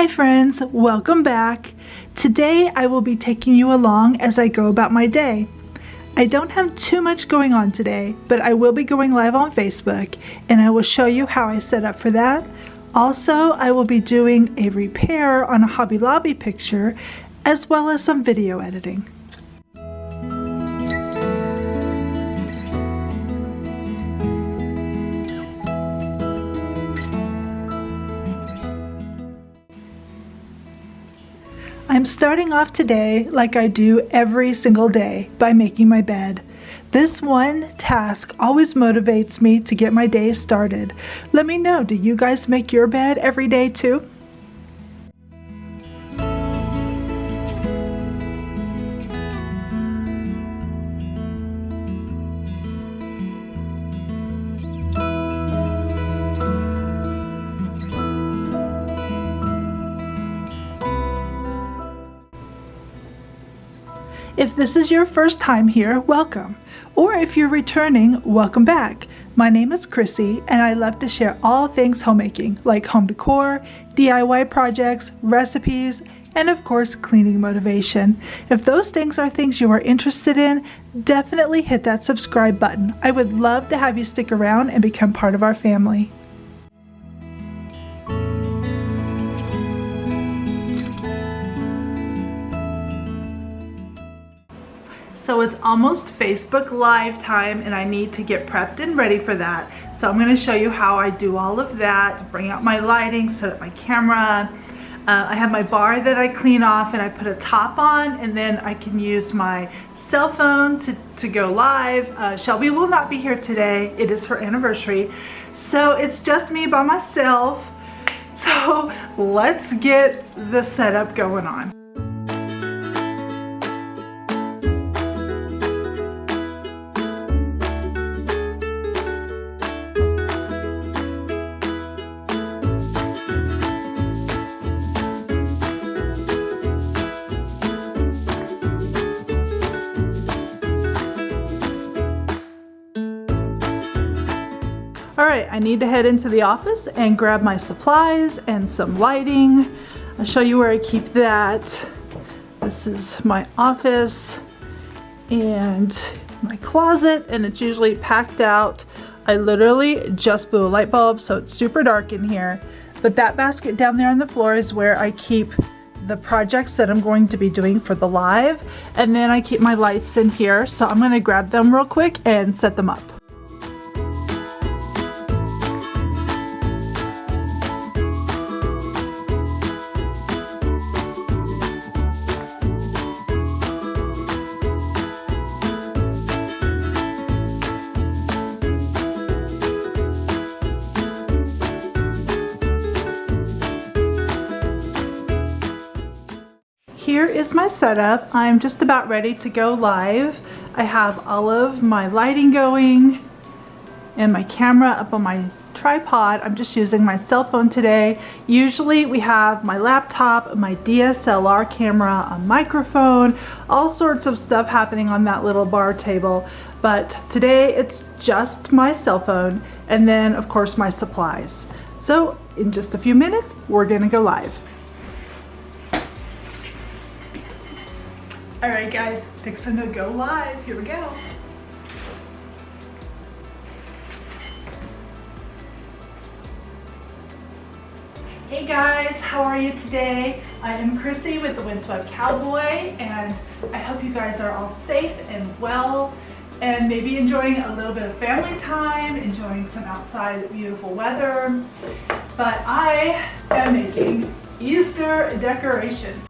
Hi friends, welcome back. Today I will be taking you along as I go about my day. I don't have too much going on today, but I will be going live on Facebook and I will show you how I set up for that. Also, I will be doing a repair on a Hobby Lobby picture as well as some video editing. I'm starting off today like I do every single day by making my bed. This one task always motivates me to get my day started. Let me know, do you guys make your bed every day too? If this is your first time here, welcome. Or if you're returning, welcome back. My name is Krissy and I love to share all things homemaking, like home decor, DIY projects, recipes, and of course cleaning motivation. If those things are things you are interested in, definitely hit that subscribe button. I would love to have you stick around and become part of our family. So it's almost Facebook Live time and I need to get prepped and ready for that. So I'm going to show you how I do all of that, bring out my lighting, set up my camera. I have my bar that I clean off and I put a top on, and then I can use my cell phone to go live. Shelby will not be here today. It is her anniversary. So it's just me by myself. So let's get the setup going on. Alright, I need to head into the office and grab my supplies and some lighting. I'll show you where I keep that. This is my office and my closet, and it's usually packed out. I literally just blew a light bulb, so it's super dark in here. But that basket down there on the floor is where I keep the projects that I'm going to be doing for the live. And then I keep my lights in here, so I'm going to grab them real quick and set them up. Here is my setup. I'm just about ready to go live. I have all of my lighting going and my camera up on my tripod. I'm just using my cell phone today. Usually we have my laptop, my DSLR camera, a microphone, all sorts of stuff happening on that little bar table. But today it's just my cell phone and then of course my supplies. So in just a few minutes, we're gonna go live. Alright guys, fixing to go live. Here we go. Hey guys, how are you today? I am Krissy with the Windswept Cowboy, and I hope you guys are all safe and well and maybe enjoying a little bit of family time, enjoying some outside beautiful weather. But I am making Easter decorations.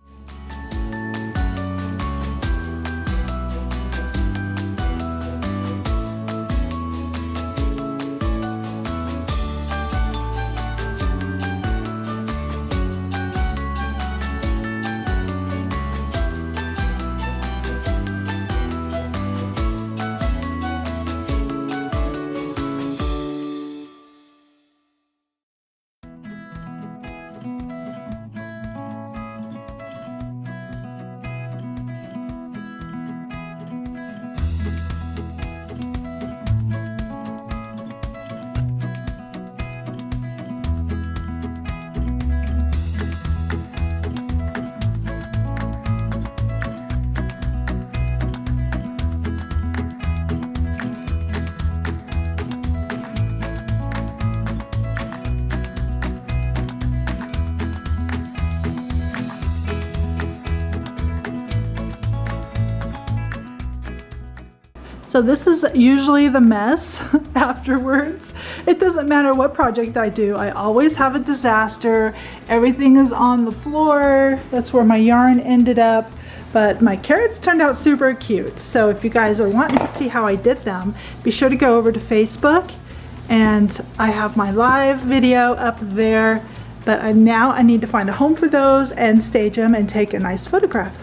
So this is usually the mess afterwards. It doesn't matter what project I do, I always have a disaster. Everything is on the floor. That's where my yarn ended up. But my carrots turned out super cute. So if you guys are wanting to see how I did them, be sure to go over to Facebook, and I have my live video up there. But now I need to find a home for those and stage them and take a nice photograph.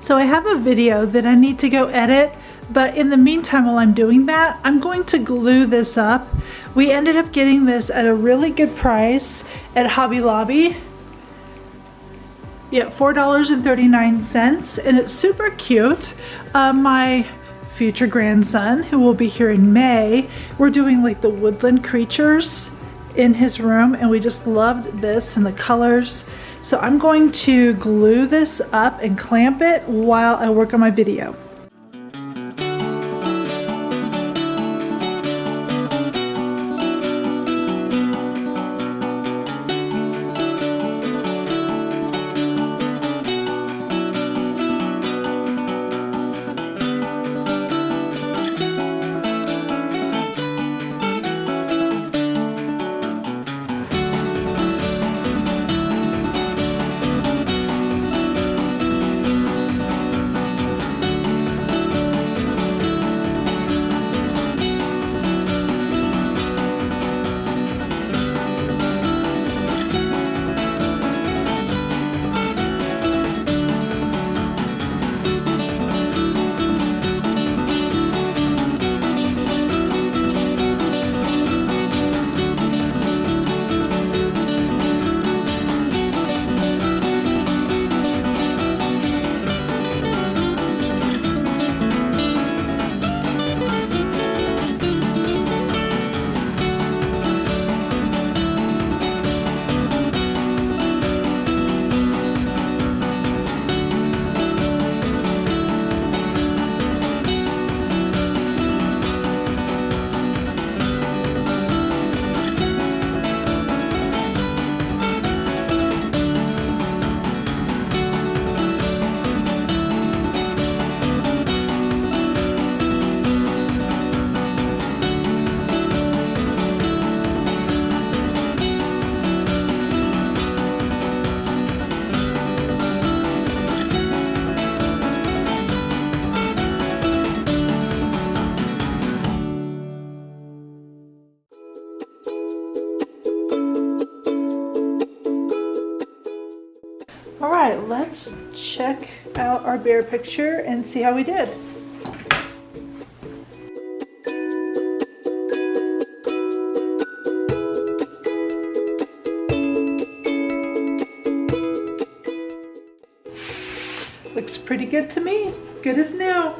So I have a video that I need to go edit, but in the meantime, while I'm doing that, I'm going to glue this up. We ended up getting this at a really good price at Hobby Lobby. Yeah, $4.39, and it's super cute. My future grandson, who will be here in May, we're doing like the woodland creatures in his room, and we just loved this and the colors. So I'm going to glue this up and clamp it while I work on my video. right, let's check out our bear picture and see how we did. Looks pretty good to me. Good as new.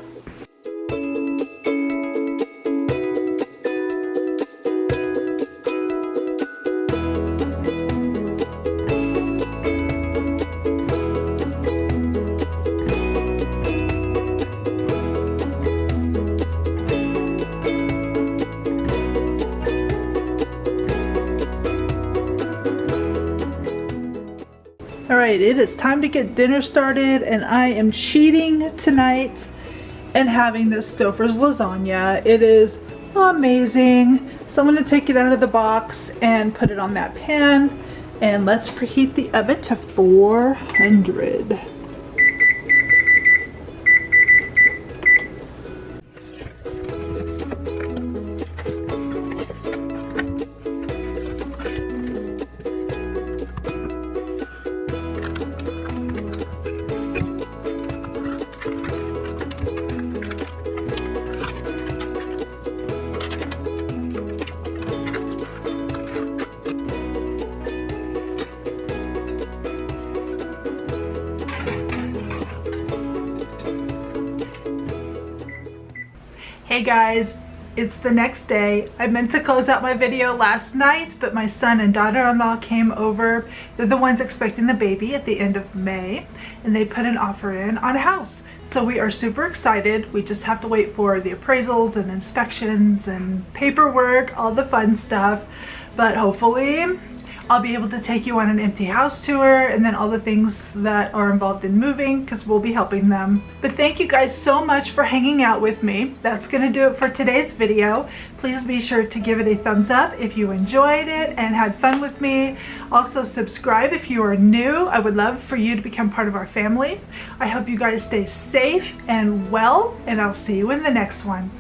Alright, it is time to get dinner started, and I am cheating tonight and having this Stouffer's lasagna. It is amazing. So I'm going to take it out of the box and put it on that pan, and let's preheat the oven to 400. Hey guys, it's the next day. I meant to close out my video last night, but my son and daughter-in-law came over. They're the ones expecting the baby at the end of May, and they put an offer in on a house. So we are super excited. We just have to wait for the appraisals and inspections and paperwork, all the fun stuff. But hopefully I'll be able to take you on an empty house tour and then all the things that are involved in moving, because we'll be helping them. But thank you guys so much for hanging out with me. That's gonna do it for today's video. Please be sure to give it a thumbs up if you enjoyed it and had fun with me. Also subscribe if you are new. I would love for you to become part of our family. I hope you guys stay safe and well, and I'll see you in the next one.